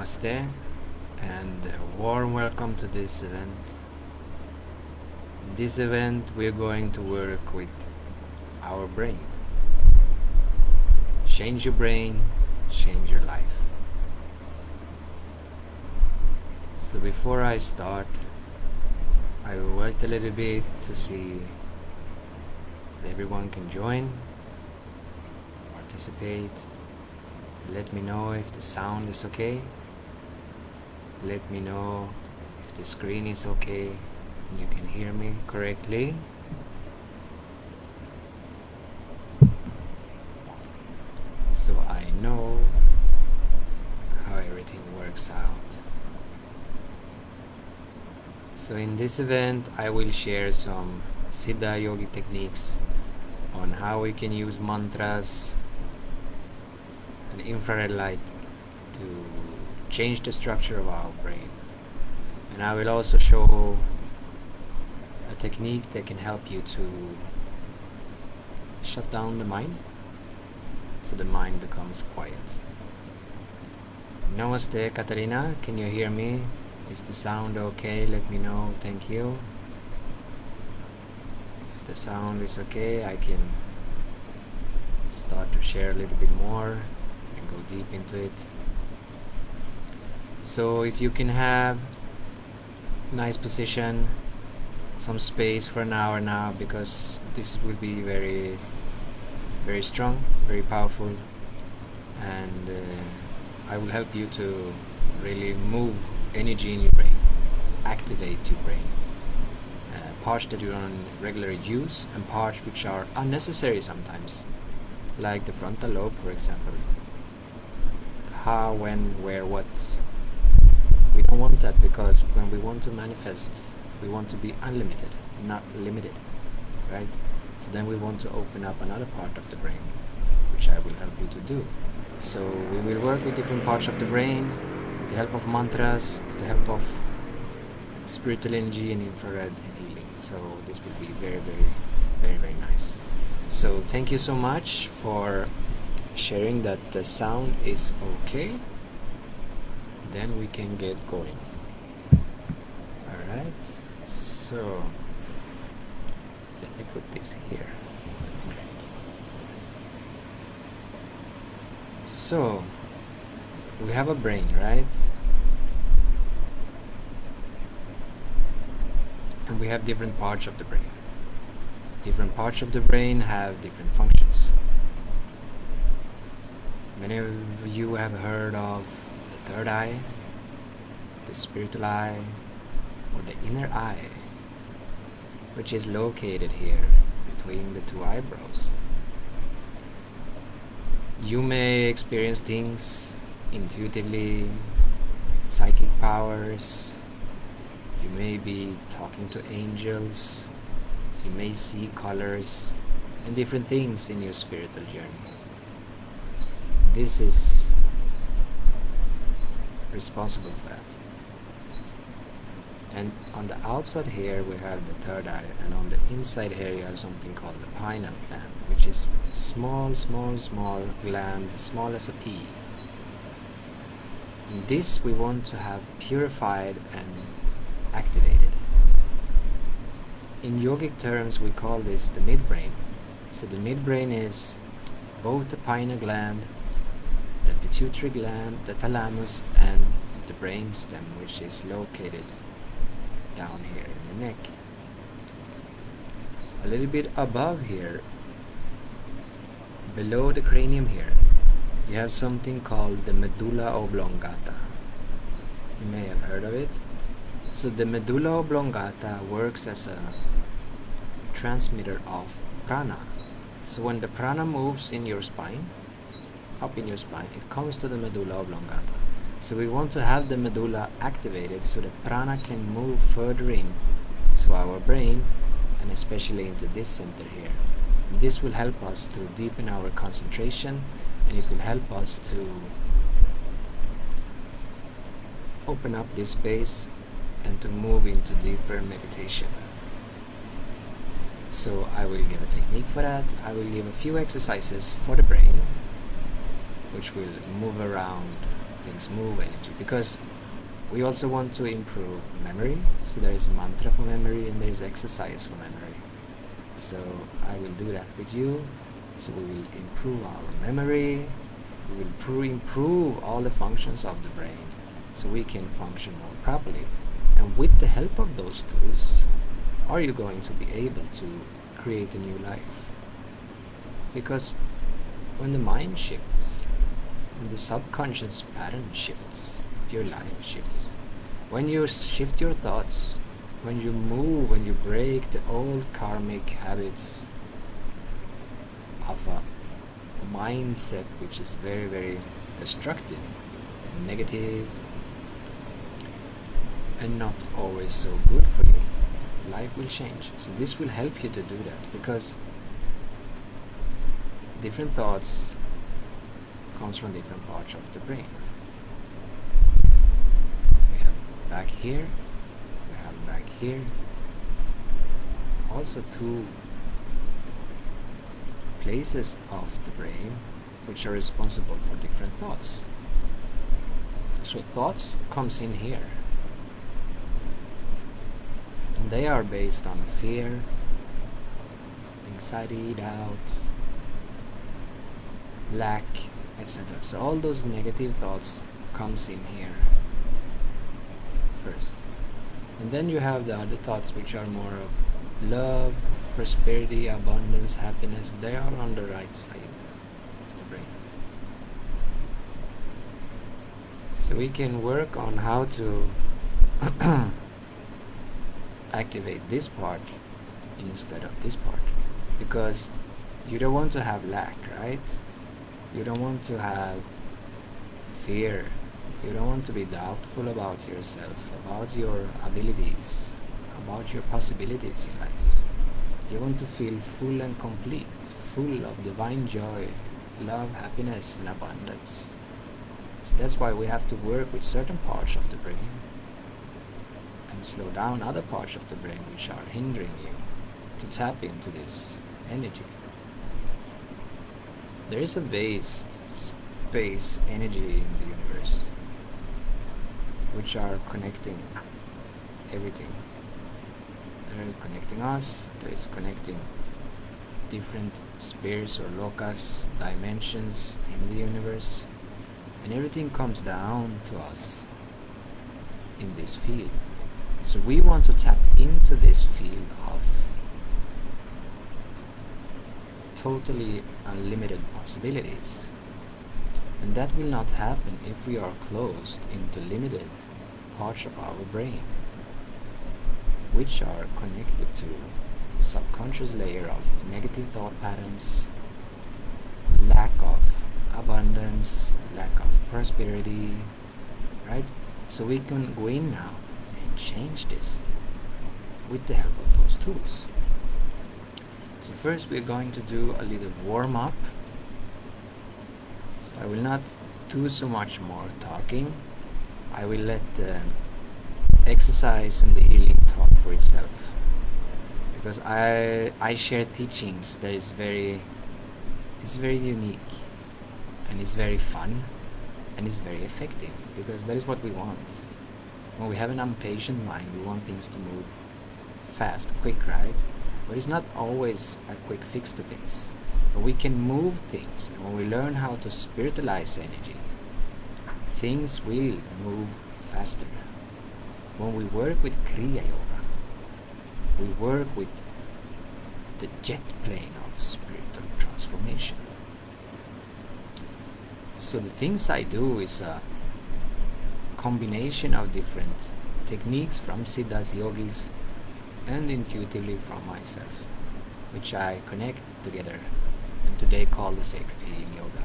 Namaste and a warm welcome to this event. In this event we're going to work with our brain. Change your brain, change your life. So before I start, I will wait a little bit to see if everyone can join, participate. Let me know if the sound is okay. Let me know if the screen is okay and you can hear me correctly. So I know how everything works out. So in this event I will share some Siddha yogi techniques on how we can use mantras and infrared light to change the structure of our brain. And I will also show a technique that can help you to shut down the mind so the mind becomes quiet. Namaste, Katarina. Can you hear me? Is the sound okay? Let me know. Thank you. If the sound is okay, I can start to share a little bit more and go deep into it. So if you can have nice position, some space for an hour now, because this will be very, very strong, very powerful, and I will help you to really move energy in your brain, activate your brain, parts that you don't regularly use and parts which are unnecessary sometimes, like the frontal lobe, for example. How, when, where, what. We don't want that, because when we want to manifest, we want to be unlimited, not limited, right? So then we want to open up another part of the brain, which I will help you to do. So we will work with different parts of the brain with the help of mantras, with the help of spiritual energy and infrared healing. So this will be very, very, very, very nice. So thank you so much for sharing that the sound is okay. Then we can get going. Alright, so let me put this here. Great. So we have a brain, right? And we have different parts of the brain. Different parts of the brain have different functions. Many of you have heard of the third eye, the spiritual eye, or the inner eye, which is located here between the two eyebrows. You may experience things intuitively, psychic powers. You may be talking to angels. You may see colors and different things in your spiritual journey. This is responsible for that. And on the outside here we have the third eye, and on the inside here you have something called the pineal gland, which is small gland, small as a pea. And this we want to have purified and activated. In yogic terms we call this the midbrain. So the midbrain is both the pineal gland, the pituitary gland, the thalamus, and the brain stem, which is located down here in the neck. A little bit above here, below the cranium here, you have something called the medulla oblongata. You may have heard of it. So the medulla oblongata works as a transmitter of prana. So when the prana moves in your spine, up in your spine, it comes to the medulla oblongata. So we want to have the medulla activated so that prana can move further in to our brain, and especially into this center here. This will help us to deepen our concentration, and it will help us to open up this space and to move into deeper meditation. So I will give a technique for that. I will give a few exercises for the brain, which will move around things move energy, because we also want to improve memory. So there is mantra for memory and there is exercise for memory. So I will do that with you. So we will improve our memory, we will improve all the functions of the brain so we can function more properly. And with the help of those tools, are you going to be able to create a new life? Because when the mind shifts, when the subconscious pattern shifts, your life shifts. When you shift your thoughts, when you move, when you break the old karmic habits of a mindset which is very, very destructive, negative, and not always so good for you, life will change. So this will help you to do that, because different thoughts comes from different parts of the brain. We have back here, we have back here, also two places of the brain which are responsible for different thoughts. So thoughts comes in here, and they are based on fear, anxiety, doubt, lack, etc. So all those negative thoughts comes in here first, and then you have the other thoughts which are more of love, prosperity, abundance, happiness. They are on the right side of the brain. So we can work on how to activate this part instead of this part, because you don't want to have lack, right? You don't want to have fear. You don't want to be doubtful about yourself, about your abilities, about your possibilities in life. You want to feel full and complete, full of divine joy, love, happiness, and abundance. So that's why we have to work with certain parts of the brain and slow down other parts of the brain which are hindering you to tap into this energy. There is a vast space energy in the universe which are connecting everything. There is connecting us, there is connecting different spheres or lokas, dimensions in the universe, and everything comes down to us in this field. So we want to tap into this field of totally unlimited possibilities, and that will not happen if we are closed into limited parts of our brain which are connected to subconscious layer of negative thought patterns, lack of abundance, lack of prosperity, right? So we can go in now and change this with the help of those tools. So first we're going to do a little warm-up. So I will not do so much more talking. I will let the exercise and the healing talk for itself, because I share teachings that is very unique, and it's very fun, and it's very effective, because that is what we want. When we have an impatient mind, we want things to move fast, quick, right? But it's not always a quick fix to things. But we can move things, and when we learn how to spiritualize energy, things will move faster. When we work with Kriya Yoga, we work with the jet plane of spiritual transformation. So the things I do is a combination of different techniques from Siddhas, yogis, and intuitively from myself, which I connect together and today call the Sacred Healing Yoga.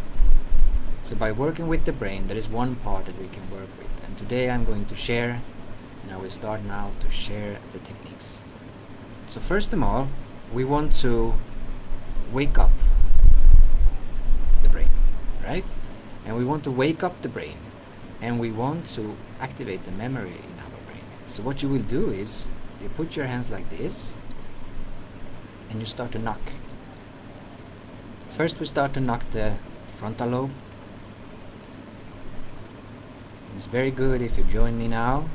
So by working with the brain, there is one part that we can work with, and today I'm going to share, and I will start now to share the techniques. So first of all, we want to wake up the brain, right? And we want to wake up the brain, and we want to activate the memory in our brain. So what you will do is, you put your hands like this, and you start to knock. First we start to knock the frontal lobe, It's very good if you join me now,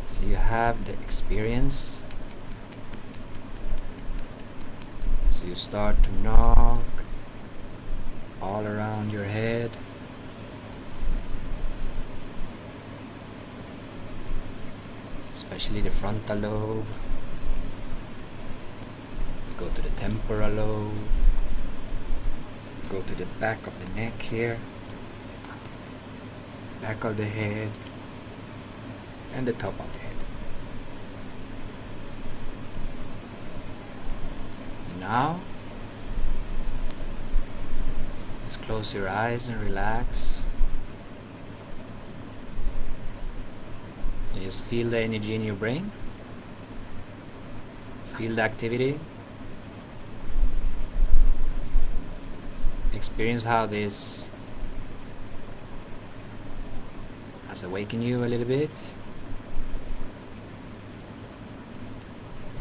so you have the experience. So you start to knock all around your head. Especially the frontal lobe. You go to the temporal lobe. You go to the back of the neck here. Back of the head. And the top of the head. And now, just close your eyes and relax. Just feel the energy in your brain. Feel the activity. Experience how this has awakened you a little bit.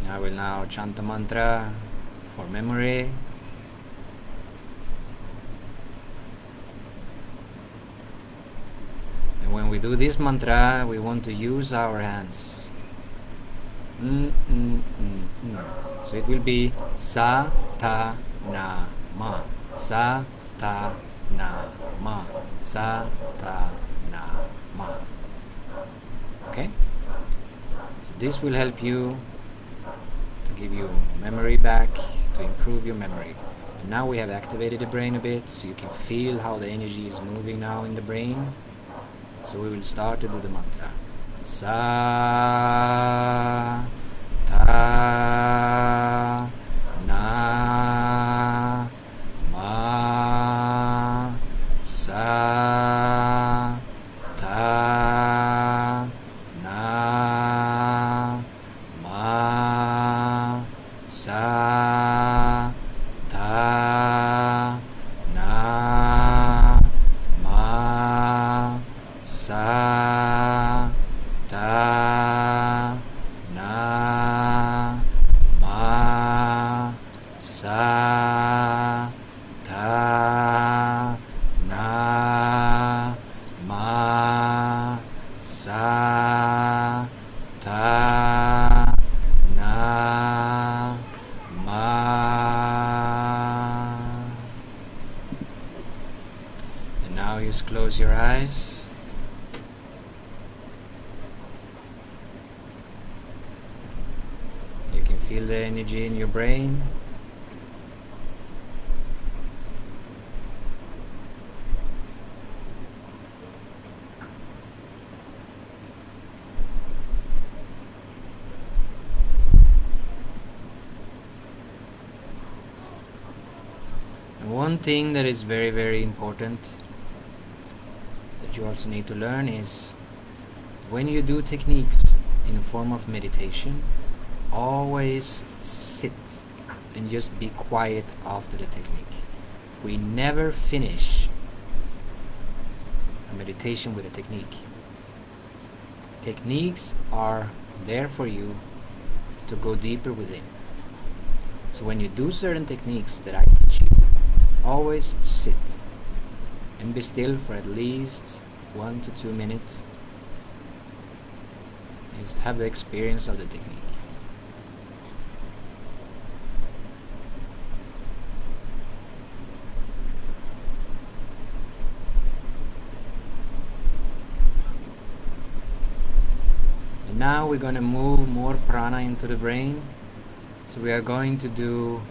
And I will now chant the mantra for memory. When we do this mantra, we want to use our hands. So it will be sa ta na ma, sa ta na ma, sa ta na ma. Okay? So this will help you to give you memory back, to improve your memory. And now we have activated the brain a bit, so you can feel how the energy is moving now in the brain. So we will start to do the mantra. Sa ta na ma, sa ta na ma, sa ta na ma, sa ta na ma, sa ta na ma, sa ta na ma. And now you just close your eyes. Feel the energy in your brain. And one thing that is very, very important that you also need to learn is when you do techniques in the form of meditation, always sit and just be quiet after the technique. We never finish a meditation with a technique. Techniques are there for you to go deeper within. So when you do certain techniques that I teach you, always sit and be still for at least 1 to 2 minutes. And just have the experience of the technique. Now we're going to move more prana into the brain. So we are going to do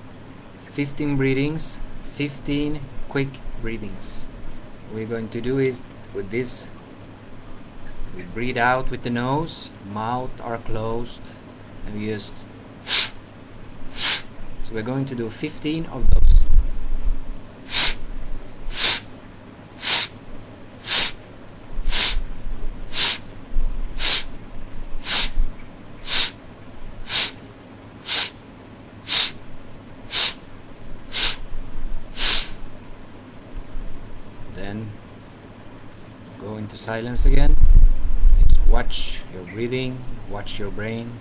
15 breathings, 15 quick breathings. We're going to do it with this. We breathe out with the nose, mouth are closed, and we just. So we're going to do 15 of those. Then go into silence again. Just watch your breathing, watch your brain.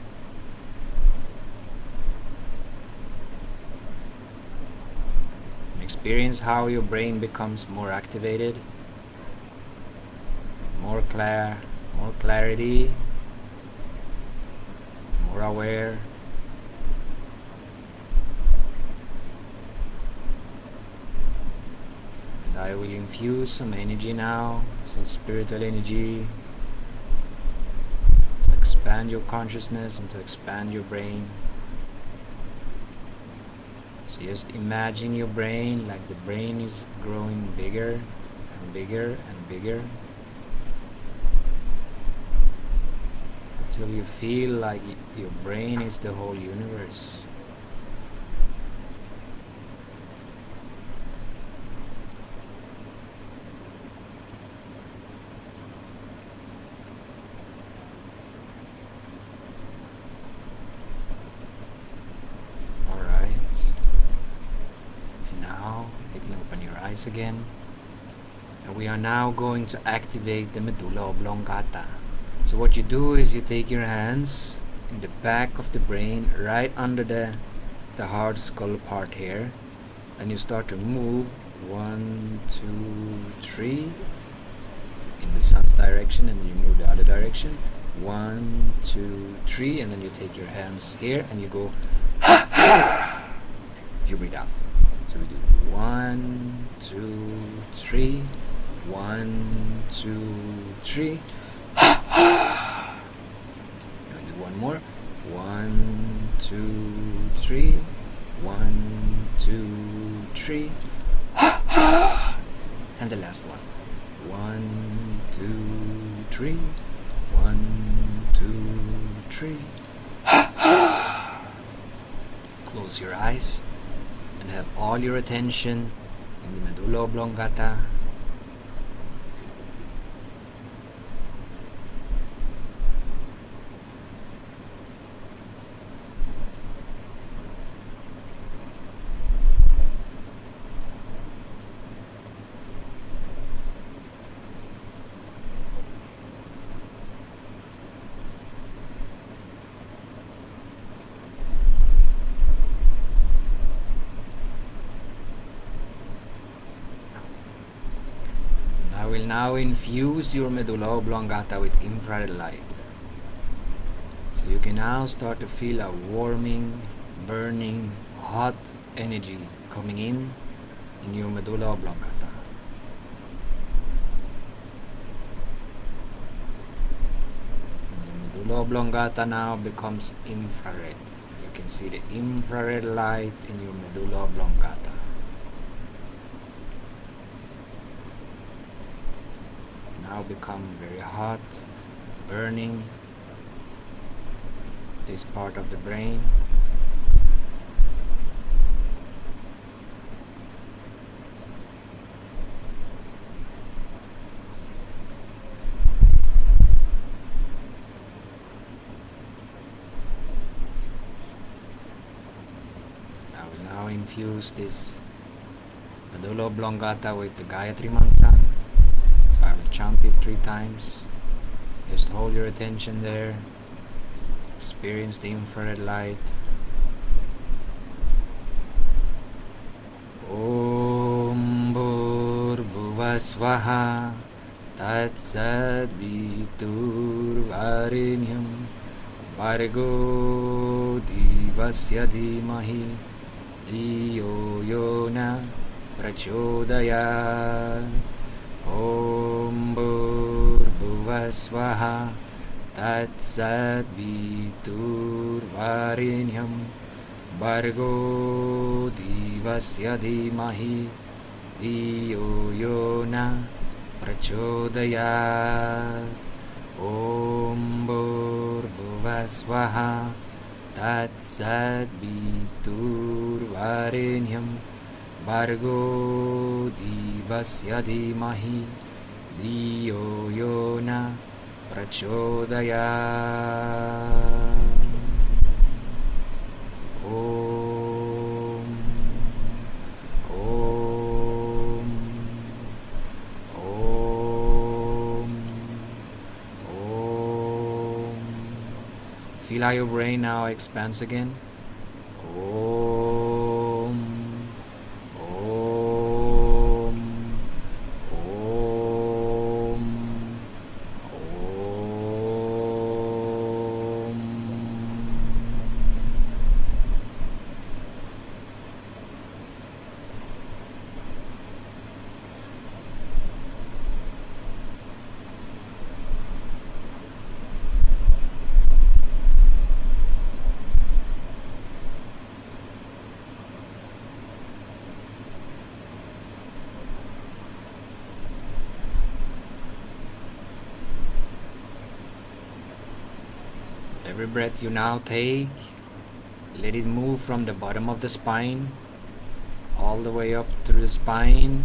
And experience how your brain becomes more activated. more clarity, more aware. And I will infuse some energy now, some spiritual energy, to expand your consciousness and to expand your brain. So just imagine your brain like the brain is growing bigger and bigger and bigger, until you feel like your brain is the whole universe. Alright. And now you can open your eyes again. And we are now going to activate the medulla oblongata. So what you do is you take your hands in the back of the brain, right under the hard skull part here, and you start to move 1, 2, 3 in the sun's direction, and then you move the other direction. 1, 2, 3, and then you take your hands here and you go you breathe out. So we do 1, 2, 3, 1, 2, 3. Do one more. 1, 2, 3. 1, 2, 3. And the last one. 1, 2, 3. 1, 2, 3. Close your eyes and have all your attention in the medulla oblongata. I will now infuse your medulla oblongata with infrared light. So you can now start to feel a warming, burning, hot energy coming in your medulla oblongata. And the medulla oblongata now becomes infrared. You can see the infrared light in your medulla oblongata. Now become very hot, burning this part of the brain. I will now infuse this medulla oblongata with the Gayatri mantra. So I will chant it 3 times. Just hold your attention there. Experience the infrared light. Om Bhurбhuvasvaha Tatsadviturvarenyam Bhargo Devasya Dhimahi Dhiyo Yona Prachodayat. Om Bhurбhuvasvaha Tatsadviturvarenyam Bhargo Devasya Dhimahi Dhiyo Yona Prachodayat. Om Bhurбhuvasvaha Tatsadviturvarenyam Bhargo Devasya Dhimahi Dhiyo Yona Prachodayat. Om Om Om Om. Feel how your brain now expands again. Om Om Om Every breath you now take, let it move from the bottom of the spine all the way up through the spine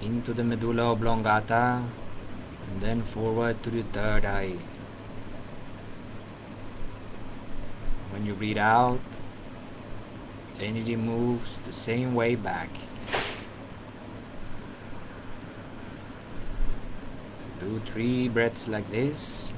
into the medulla oblongata and then forward to the third eye. When you breathe out, energy moves the same way back. Do 3 breaths like this.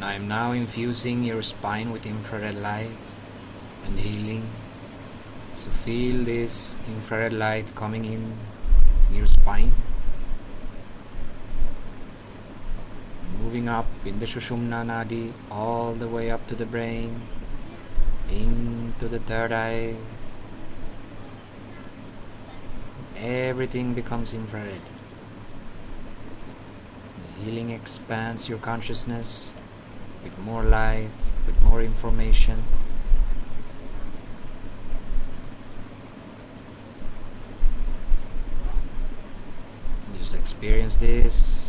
I am now infusing your spine with infrared light and healing. So feel this infrared light coming in your spine, moving up in the Sushumna Nadi all the way up to the brain, into the third eye. Everything becomes infrared. The healing expands your consciousness with more light, with more information. Just experience this.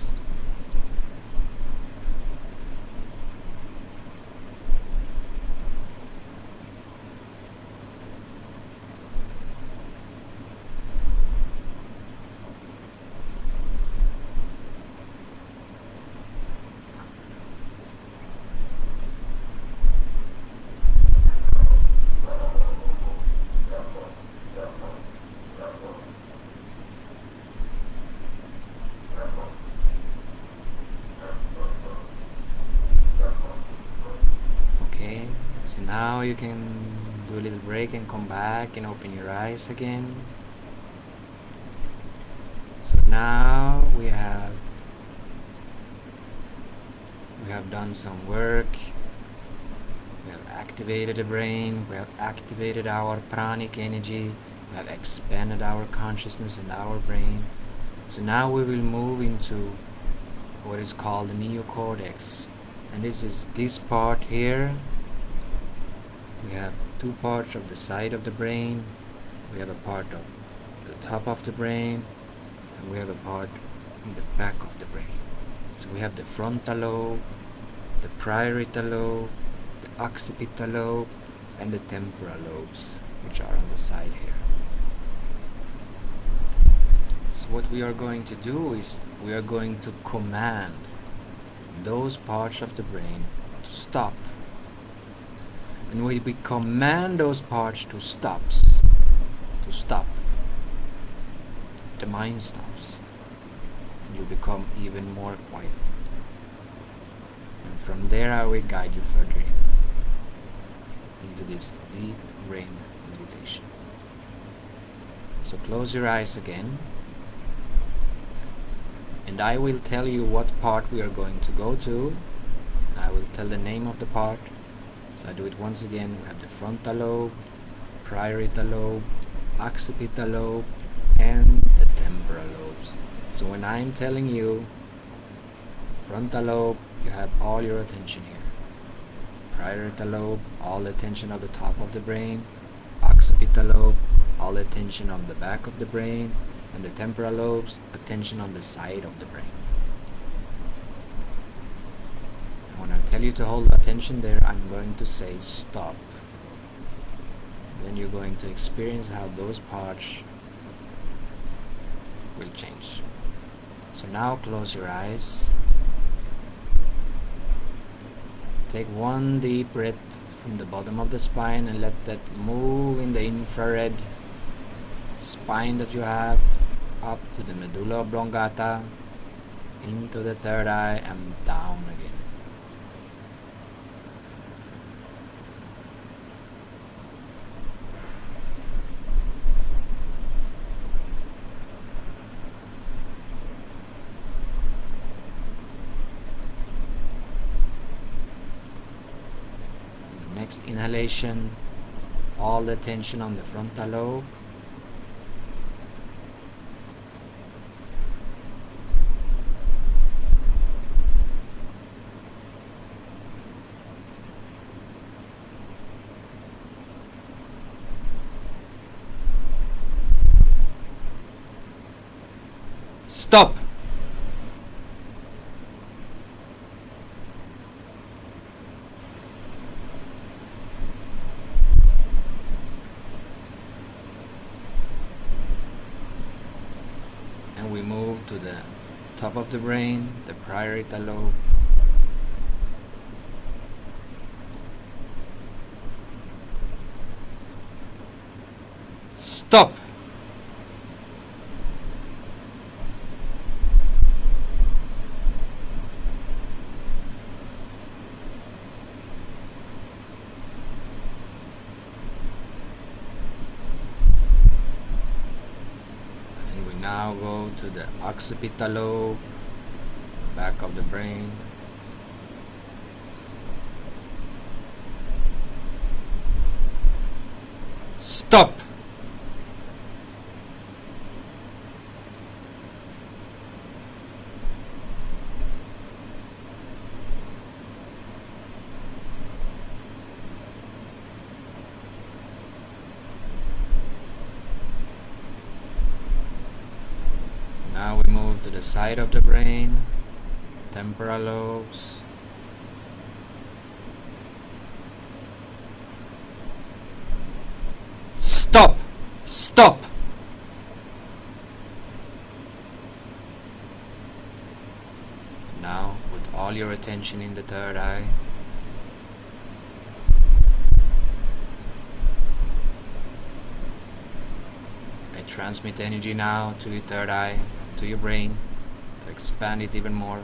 So now you can do a little break and come back and open your eyes again. So now we have done some work. We have activated the brain, we have activated our pranic energy, we have expanded our consciousness and our brain. So now we will move into what is called the Neocortex. And this is this part here. We have 2 parts of the side of the brain. We have a part of the top of the brain, and we have a part in the back of the brain. So we have the frontal lobe, the parietal lobe, the occipital lobe, and the temporal lobes, which are on the side here. So what we are going to do is we are going to command those parts of the brain to stop. And when we command those parts to stop, the mind stops, and you become even more quiet. And from there I will guide you further into this deep brain meditation. So close your eyes again, and I will tell you what part we are going to go to, and I will tell the name of the part. So I do it once again. We have the frontal lobe, parietal lobe, occipital lobe, and the temporal lobes. So when I'm telling you frontal lobe, you have all your attention here. Parietal lobe, all the attention of the top of the brain. Occipital lobe, all the attention on the back of the brain. And the temporal lobes, attention on the side of the brain. When I tell you to hold attention there, I'm going to say stop. Then you're going to experience how those parts will change. So now close your eyes. Take one deep breath from the bottom of the spine and let that move in the infrared spine that you have up to the medulla oblongata, into the third eye, and down again. Next inhalation, all the tension on the frontal lobe. Stop! And we move to the top of the brain, the parietal lobe. Stop! Now go to the occipital lobe, back of the brain. Stop! Now we move to the side of the brain, temporal lobes. Stop! Stop! Now put all your attention in the third eye. I transmit energy now to your third eye, to your brain, to expand it even more.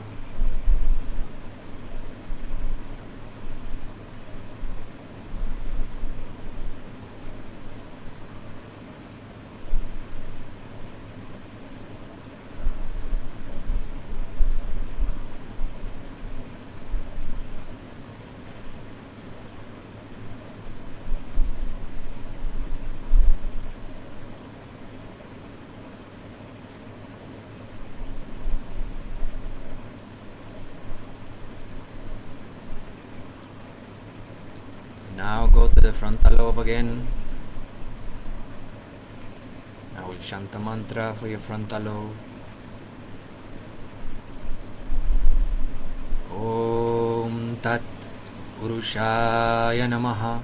Now go to the frontal lobe again. I will chant a mantra for your frontal lobe. Om Tat Purushaya Namaha.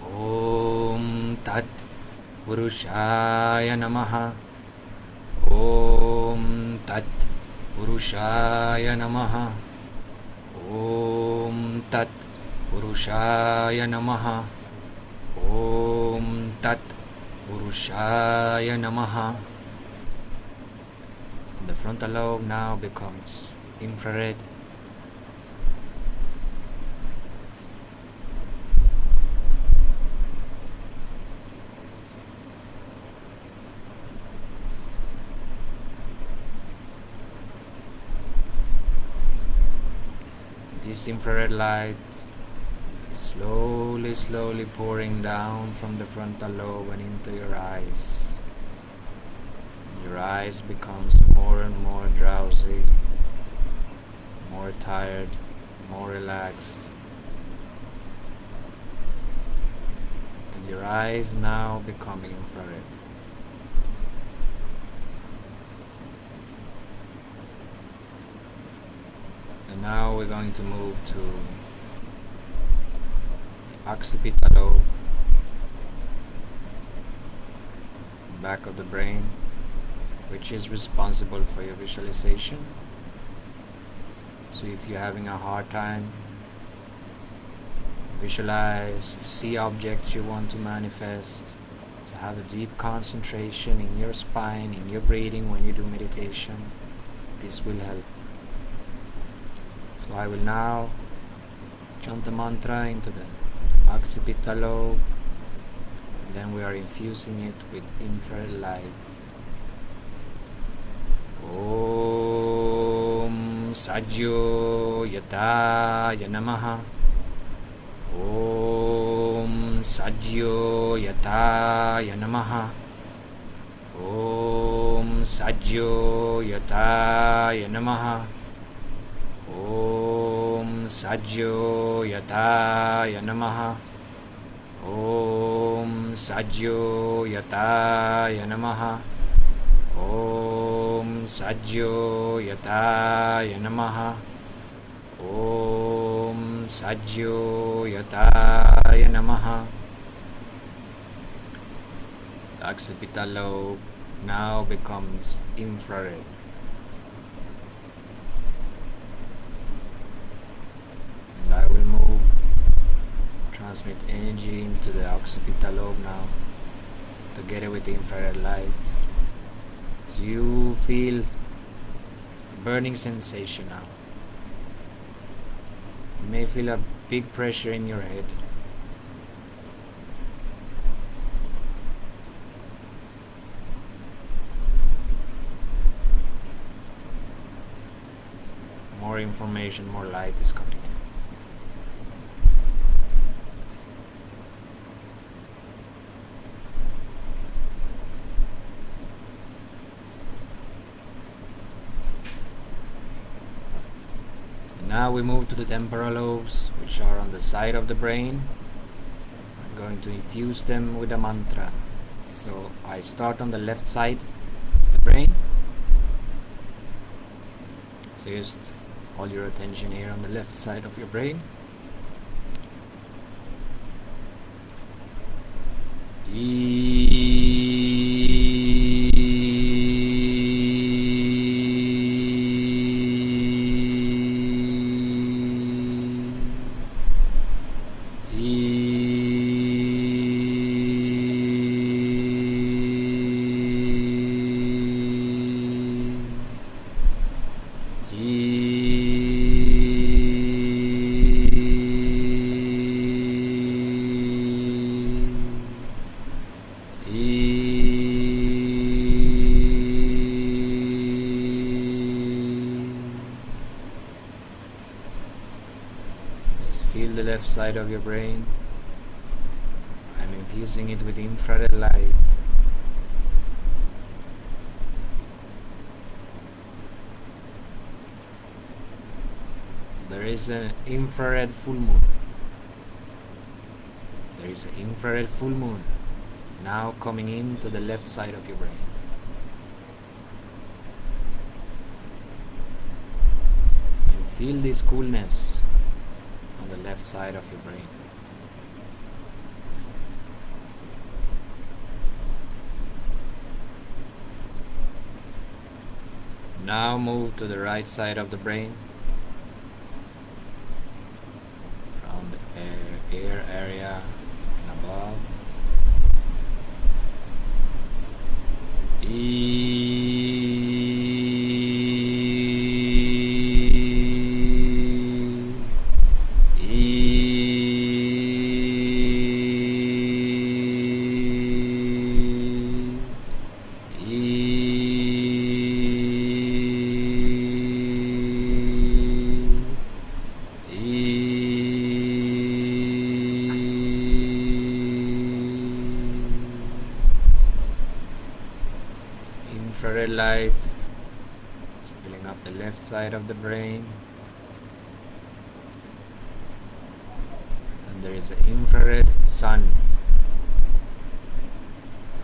Om Tat Purushaya Namaha. Om Tat Purushaya Namaha. Om Tat Purushaya Namaha. Om Tat Purushaya Namaha. The frontal lobe now becomes infrared. This infrared light is slowly pouring down from the frontal lobe and into your eyes. Your eyes becomes more and more drowsy, more tired, more relaxed. And your eyes now become infrared. And now we're going to move to the occipital lobe, back of the brain, which is responsible for your visualization. So if you're having a hard time, visualize, see objects you want to manifest, to have a deep concentration in your spine, in your breathing when you do meditation, this will help. So I will now chant the mantra into the occipital lobe, and then we are infusing it with infrared light. Om Sajyo Yataya Namaha. Om Sajyo Yataya Namaha. Om Sajyo Yataya Namaha. Om Sajyo Yataya Namaha. Om Sajyo Yataya Namaha. Om Sajyo Yataya Namaha. Om Sajyo Yataya Namaha. The occipital lobe now becomes infrared. And I will move, transmit energy into the occipital lobe now, together with the infrared light. So you feel a burning sensation now. You may feel a big pressure in your head. More information, more light is coming in. Now we move to the temporal lobes, which are on the side of the brain. I'm going to infuse them with a mantra. So I start on the left side of the brain. So just hold your attention here on the left side of your brain. Feel the left side of your brain. I'm infusing it with infrared light. There is an infrared full moon. There is an infrared full moon now coming into the left side of your brain. And feel this coolness on the left side of your brain. Now move to the right side of the brain, around the ear area and above. Infrared light is filling up the left side of the brain, and there is an infrared sun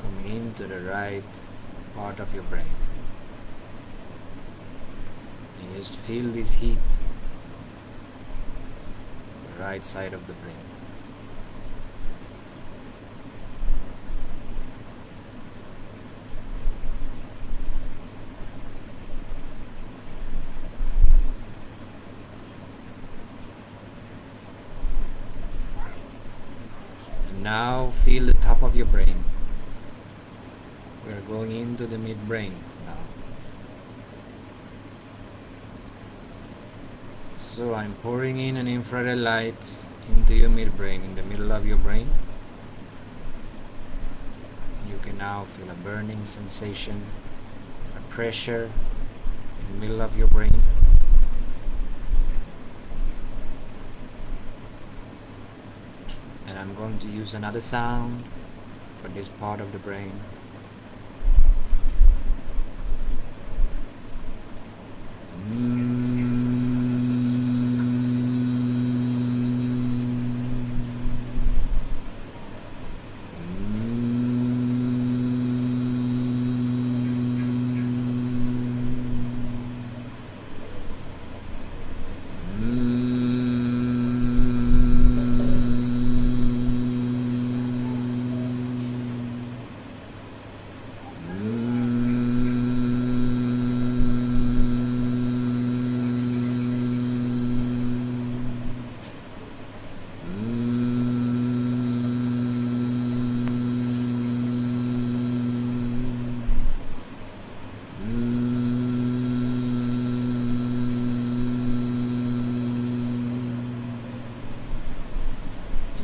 coming into the right part of your brain. You just feel this heat, the right side of the brain. Now feel the top of your brain. We're going into the midbrain now. So I'm pouring in an infrared light into your midbrain, in the middle of your brain. You can now feel a burning sensation, a pressure in the middle of your brain. And I'm going to use another sound for this part of the brain.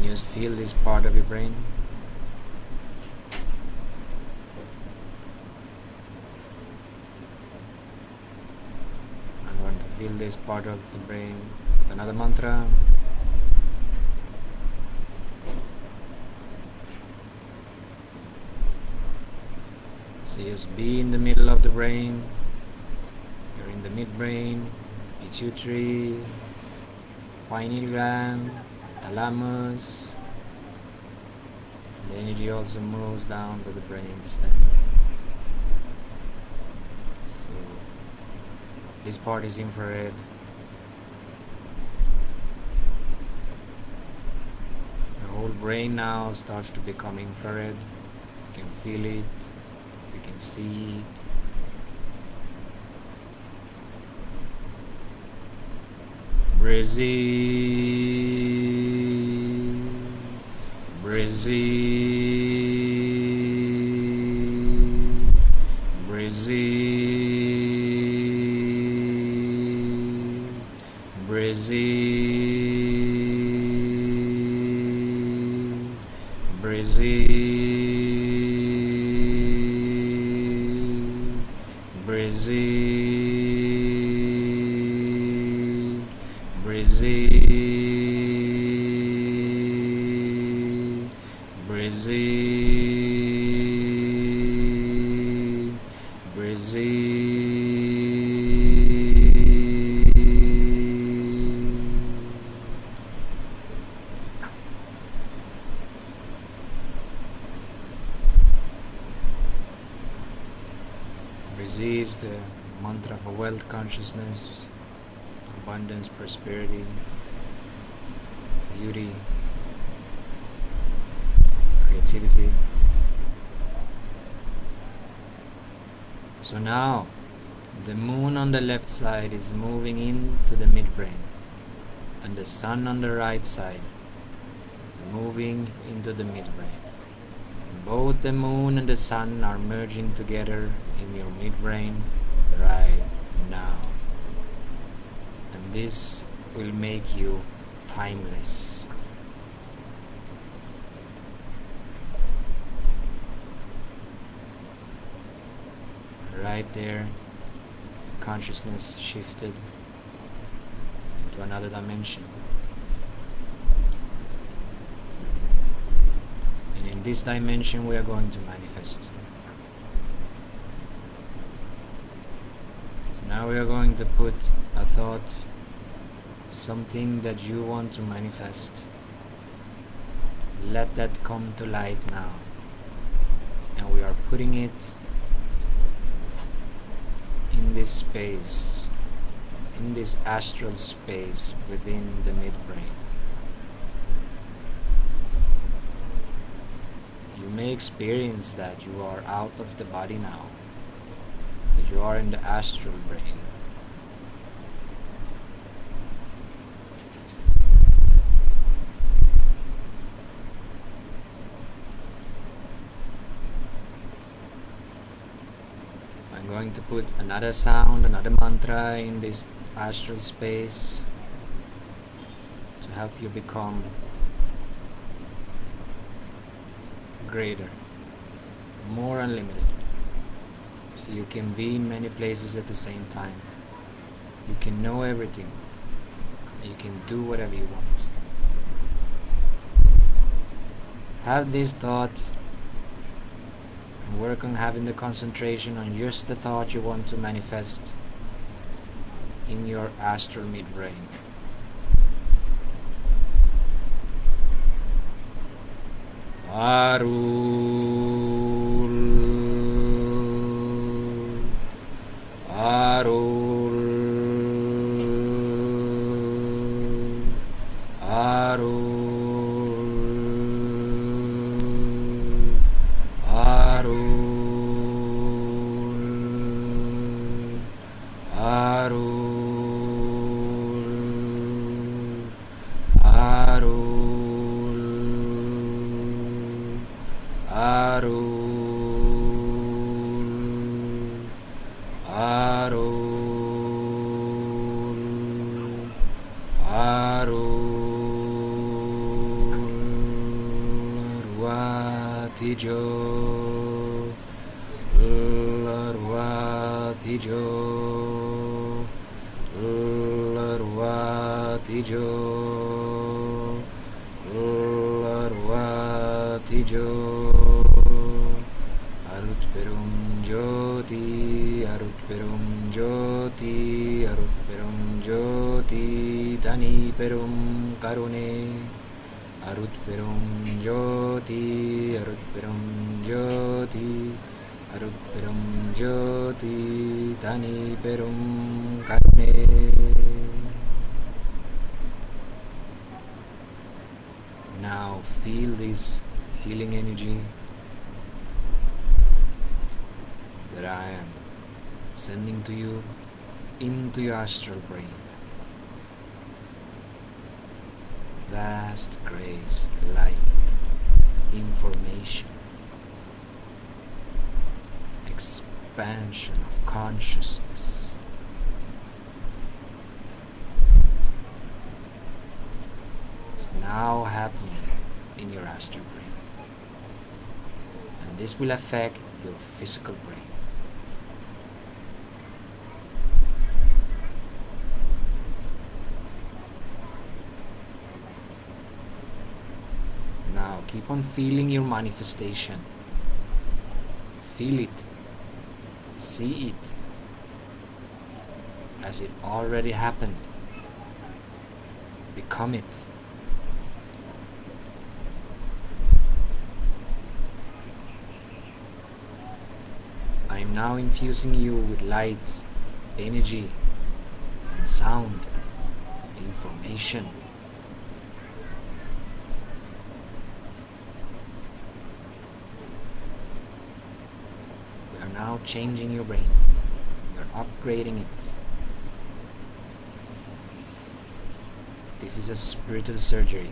Just feel this part of your brain. I'm going to feel this part of the brain with another mantra. So just be in the middle of the brain. You're in the midbrain, pituitary, pineal gland, thalamus. The energy also moves down to the brain stem. So this part is infrared. The whole brain now starts to become infrared. You can feel it, you can see it. Breathe, breathe, breathe, breathe, breathe, breathe, Resist the mantra for wealth consciousness, abundance, prosperity, beauty, creativity. So now, the moon on the left side is moving into the midbrain, and the sun on the right side is moving into the midbrain. Both the moon and the sun are merging together in your midbrain right now. And this will make you timeless. Right there, consciousness shifted into another dimension. And in this dimension we are going to manifest. So now we are going to put a thought, something that you want to manifest. Let that come to light now. And we are putting it in this space, in this astral space within the midbrain. You may experience that you are out of the body now, that you are in the astral brain. I'm going to put another sound, another mantra in this astral space to help you become greater, more unlimited. So you can be in many places at the same time. You can know everything. You can do whatever you want. Have this thought and work on having the concentration on just the thought you want to manifest in your astral midbrain. Now feel this healing energy that I am sending to you into your astral brain. Vast grace, light, information, expansion of consciousness. It's now happening in your astral brain, and this will affect your physical brain. Now keep on feeling your manifestation. Feel it, see it as it already happened. Become it. I am now infusing you with light, energy, and sound, information. We are now changing your brain. We are upgrading it. This is a spiritual surgery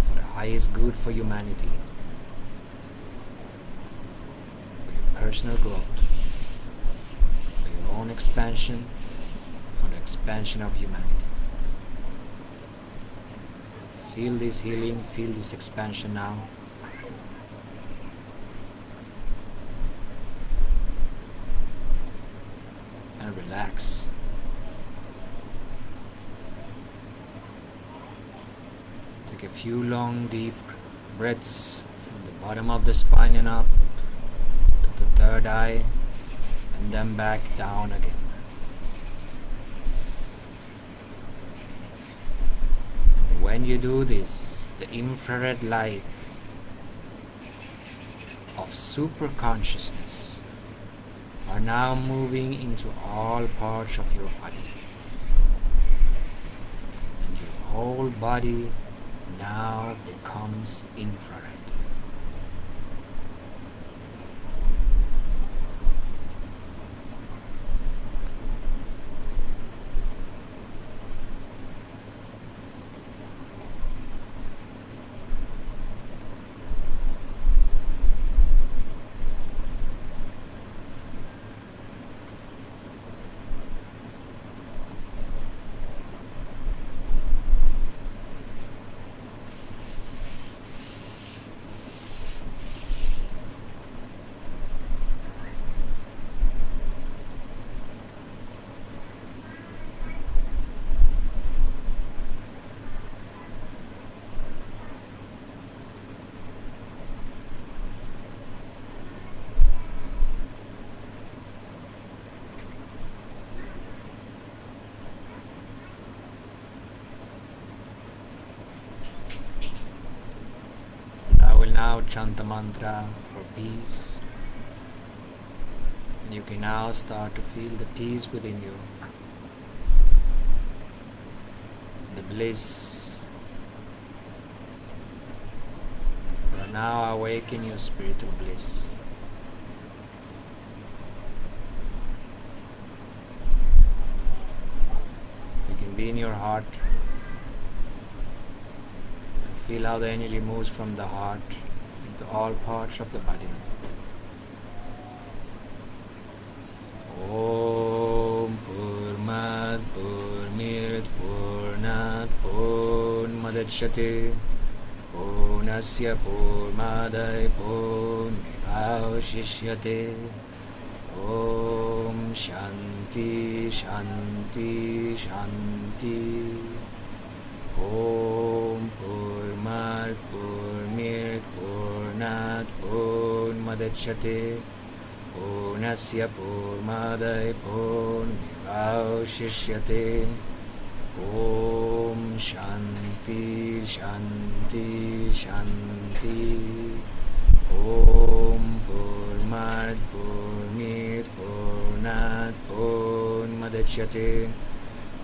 for the highest good for humanity. Personal growth, for your own expansion, for the expansion of humanity. Feel this healing, feel this expansion now. And relax. Take a few long, deep breaths from the bottom of the spine and up. The third eye, and then back down again. And when you do this, the infrared light of super consciousness are now moving into all parts of your body, and your whole body now becomes infrared. chant a mantra for peace. And you can now start to feel the peace within you, the bliss. You are now awake in your spiritual bliss. You can be in your heart. Feel how the energy moves from the heart into all parts of the body. Om Purnat Purnit Purnat Purnmadachyate Purnasya Purnmadai Purnimavashishyate. Om Shanti Shanti Shanti. Om Purnat Purnit Purnat Purnmadachyate Purnasya Purnmadai Purnimavashishyate. Om Shanti Shanti Shanti. Om Purnat Purnit Purnat Purnmadachyate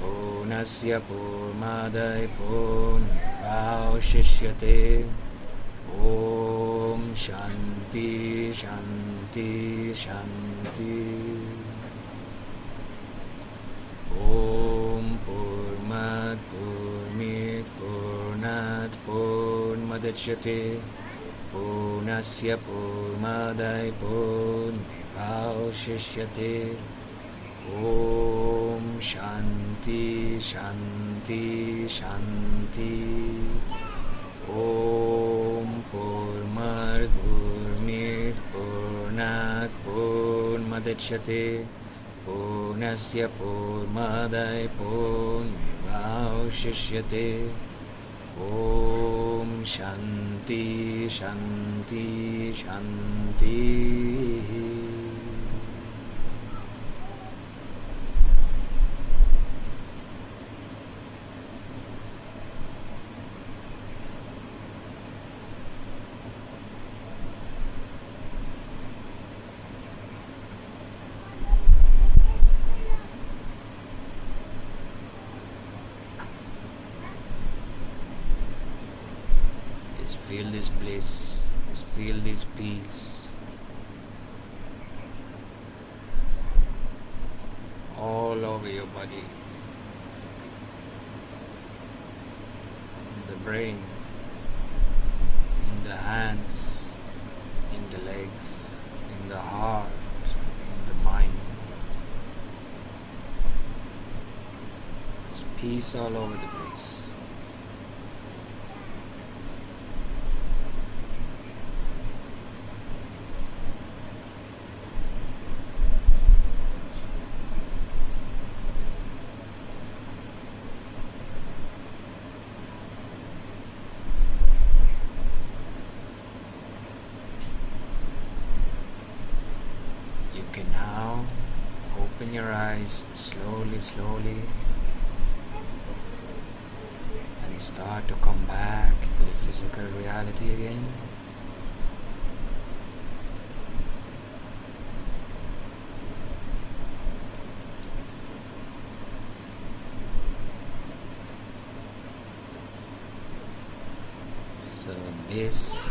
Purnasya Purnmadai Purnimavashishyate. Om Shanti Shanti Shanti. Om Purnat Purnit Purnat Purnmadachyate Purnasya Purnmadai Purnimavashishyate. Om Shanti Shanti Shanti. Om Purnat Purnit Purnat Purnmadachyate Purnasya Purnmadai Purnimavashishyate. Om Shanti Shanti Shanti. Just feel this bliss, just feel this peace all over your body, in the brain, in the hands, in the legs, in the heart, in the mind. There's peace all over the place. You can now open your eyes slowly, slowly, and start to come back to the physical reality again. So this,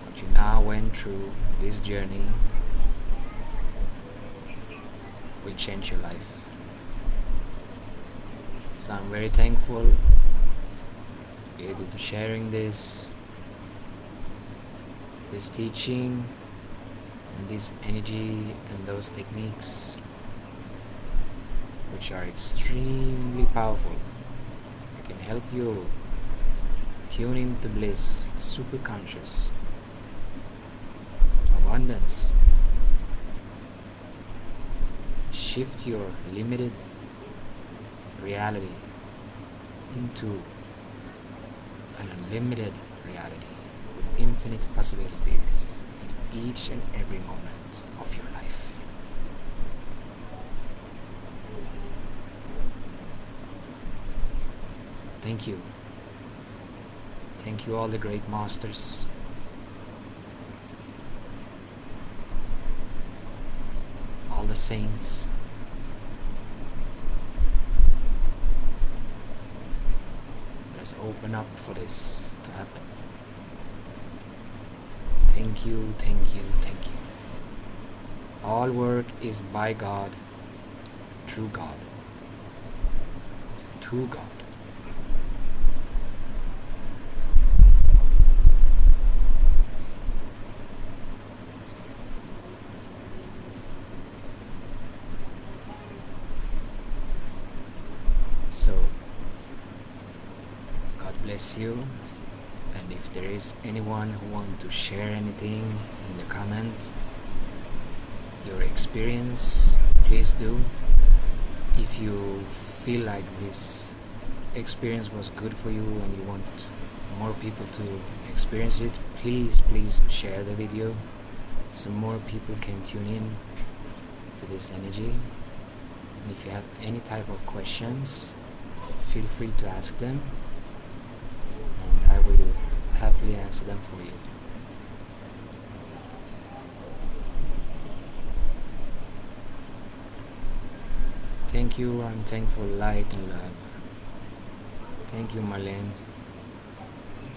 what you now went through, this journey will change your life. So I'm very thankful to be able to sharing this teaching and this energy and those techniques, which are extremely powerful. It can help you tune into bliss, super conscious, abundance. Shift your limited reality into an unlimited reality with infinite possibilities in each and every moment of your life. Thank you. Thank you all the great masters. All the saints. Let's open up for this to happen. Thank you, thank you, thank you. All work is by God, through God, to God. So, God bless you. And if there is anyone who wants to share anything in the comment, your experience, please do. If you feel like this experience was good for you and you want more people to experience it, please share the video so more people can tune in to this energy. And if you have any type of questions, feel free to ask them, and I will happily answer them for you. Thank you, I'm thankful, light and love. Thank you, Marlene.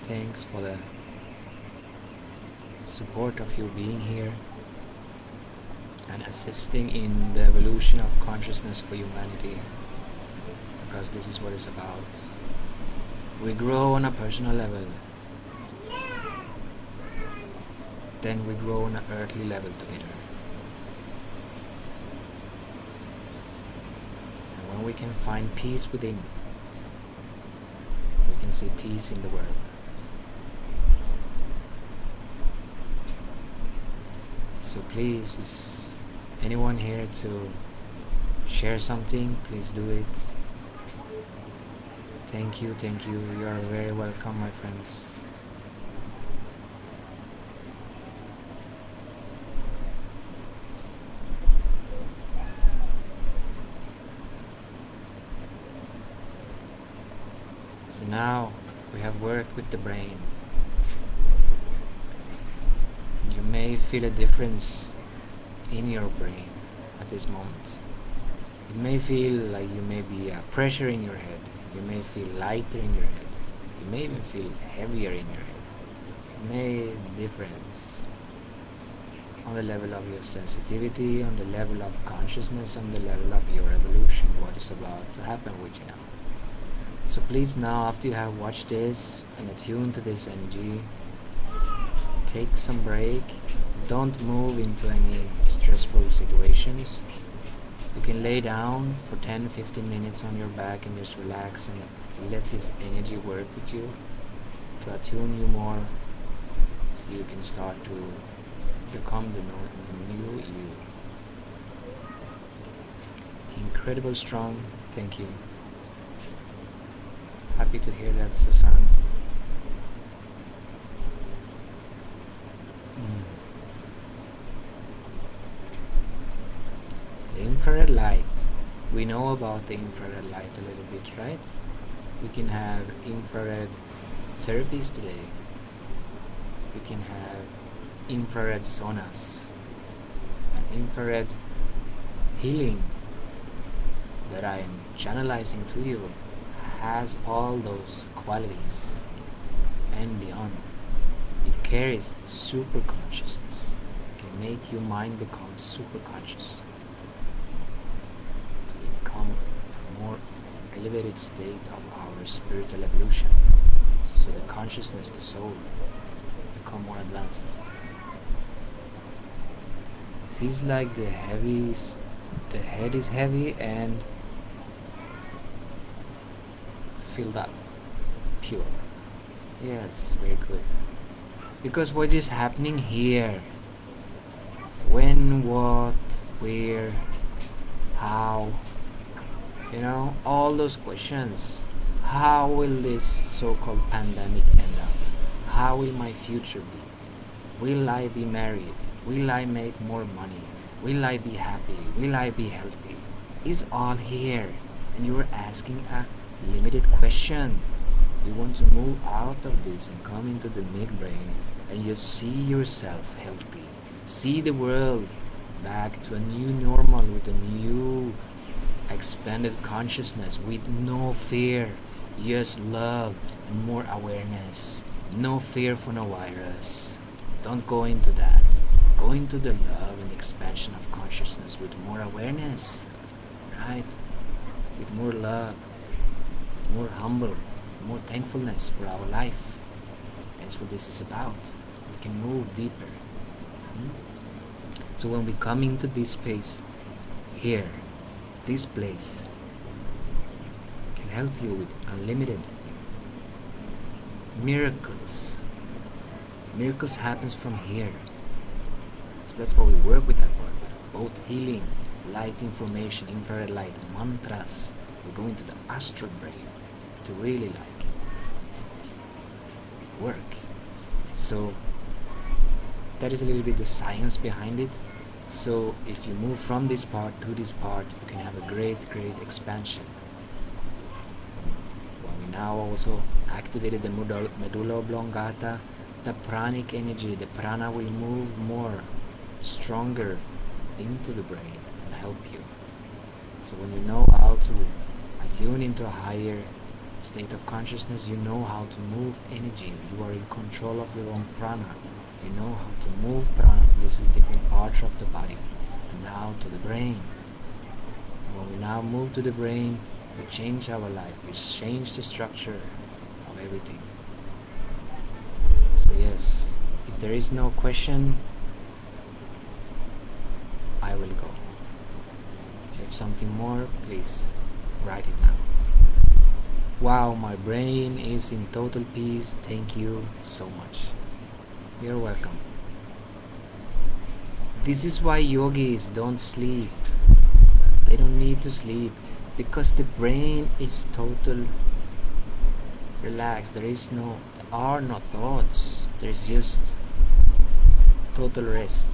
Thanks for the support of you being here and assisting in the evolution of consciousness for humanity, because this is what it's about. We grow on a personal level, then we grow on an earthly level together. And when we can find peace within, we can see peace in the world. So please, is anyone here to share something? Please do it. Thank you, you are very welcome, my friends. So now we have worked with the brain. You may feel a difference in your brain at this moment. It may feel like you may be pressure in your head. You may feel lighter in your head. You may even feel heavier in your head. It may difference on the level of your sensitivity, on the level of consciousness, on the level of your evolution, what is about to happen with you now. So please now, after you have watched this and attuned to this energy, take some break. Don't move into any stressful situations. You can lay down for 10-15 minutes on your back and just relax and let this energy work with you to attune you more, so you can start to become the new you. Incredible strong. Thank you. Happy to hear that, Susan. The infrared light. We know about the infrared light a little bit, right? We can have infrared therapies today. We can have infrared saunas and infrared healing that I am channelizing to you has all those qualities and beyond. It carries super consciousness. It can make your mind become super conscious, become a more elevated state of our spiritual evolution, so the consciousness, the soul, become more advanced. It feels like the head is heavy and filled up, pure. Yes, very good. Because what is happening here, when, what, where, how, all those questions. How will this so-called pandemic end up? How will my future be? Will I be married? Will I make more money? Will I be happy? Will I be healthy? It's all here, and you're asking a limited question. You want to move out of this and come into the midbrain and you see yourself healthy. See the world back to a new normal with a new expanded consciousness with no fear, just love and more awareness. No fear for no virus. Don't go into that. Go into the love and expansion of consciousness with more awareness, right? With more love, more humble, more thankfulness for our life. That's what this is about. We can move deeper. So when we come into this space, here, this place, can help you with unlimited miracles. Miracles happens from here. So that's why we work with that part. Both healing, light information, infrared light, mantras. We go into the astral brain to really work. So that is a little bit the science behind it. So if you move from this part to this part, you can have a great expansion. When we now also activated the medulla oblongata, the pranic energy, the prana will move more stronger into the brain and help you. So when you know how to attune into a higher state of consciousness, you know how to move energy. You are in control of your own prana. You know how to move prana to these different parts of the body. And now to the brain. And when we now move to the brain, we change our life. We change the structure of everything. So yes, if there is no question, I will go. If something more, please write it now. Wow, my brain is in total peace. Thank you so much. You're welcome. This is why yogis don't sleep. They don't need to sleep because the brain is total relaxed. There are no thoughts. There's just total rest.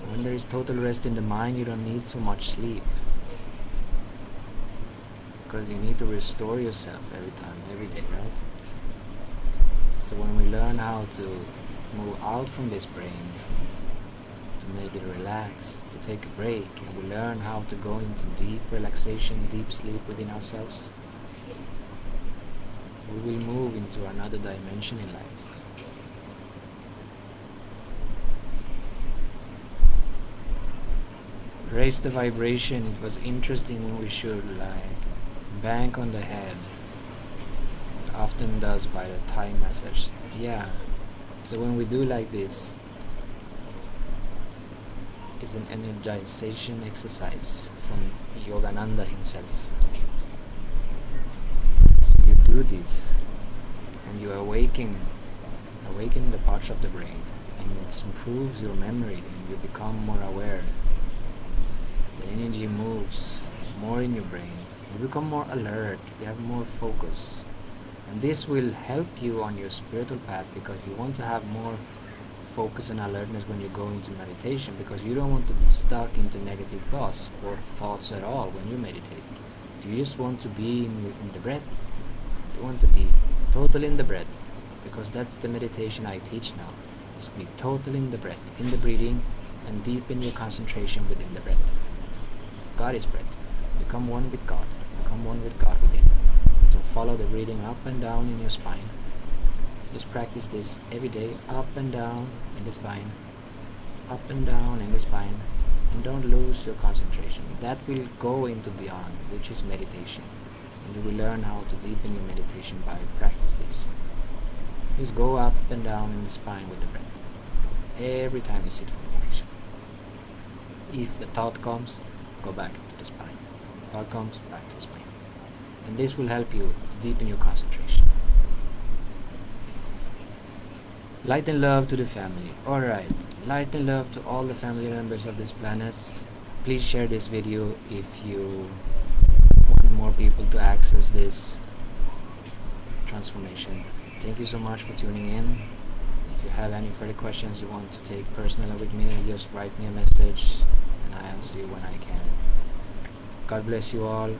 When there is total rest in the mind, you don't need so much sleep. Because you need to restore yourself every day, right? So when we learn how to move out from this brain, to make it relax, to take a break, and we learn how to go into deep relaxation, deep sleep within ourselves, we will move into another dimension in life. Raise the vibration. It was interesting when we should bang on the head. It often does by the Thai massage. Yeah. So when we do like this, it's an energization exercise from Yogananda himself. So you do this and you awaken the parts of the brain, and it improves your memory and you become more aware. The energy moves more in your brain. You become more alert. You have more focus. And this will help you on your spiritual path because you want to have more focus and alertness when you go into meditation, because you don't want to be stuck into negative thoughts or thoughts at all when you meditate. You just want to be in the breath. You want to be total in the breath, because that's the meditation I teach now. Is be total in the breath, in the breathing, and deepen your concentration within the breath. God is breath. Become one with God. Become one with God within. So follow the breathing up and down in your spine. Just practice this every day, up and down in the spine, up and down in the spine, and don't lose your concentration. That will go into the on, which is meditation, and you will learn how to deepen your meditation by practice this. Just go up and down in the spine with the breath every time you sit for meditation. If the thought comes, go back to the spine. Thought comes, back to the spine, and this will help you to deepen your concentration. Light and love to the family. Alright, light and love to all the family members of this planet. Please share this video if you want more people to access this transformation. Thank you so much for tuning in. If you have any further questions you want to take personally with me, just write me a message and I answer you when I can. God bless you all.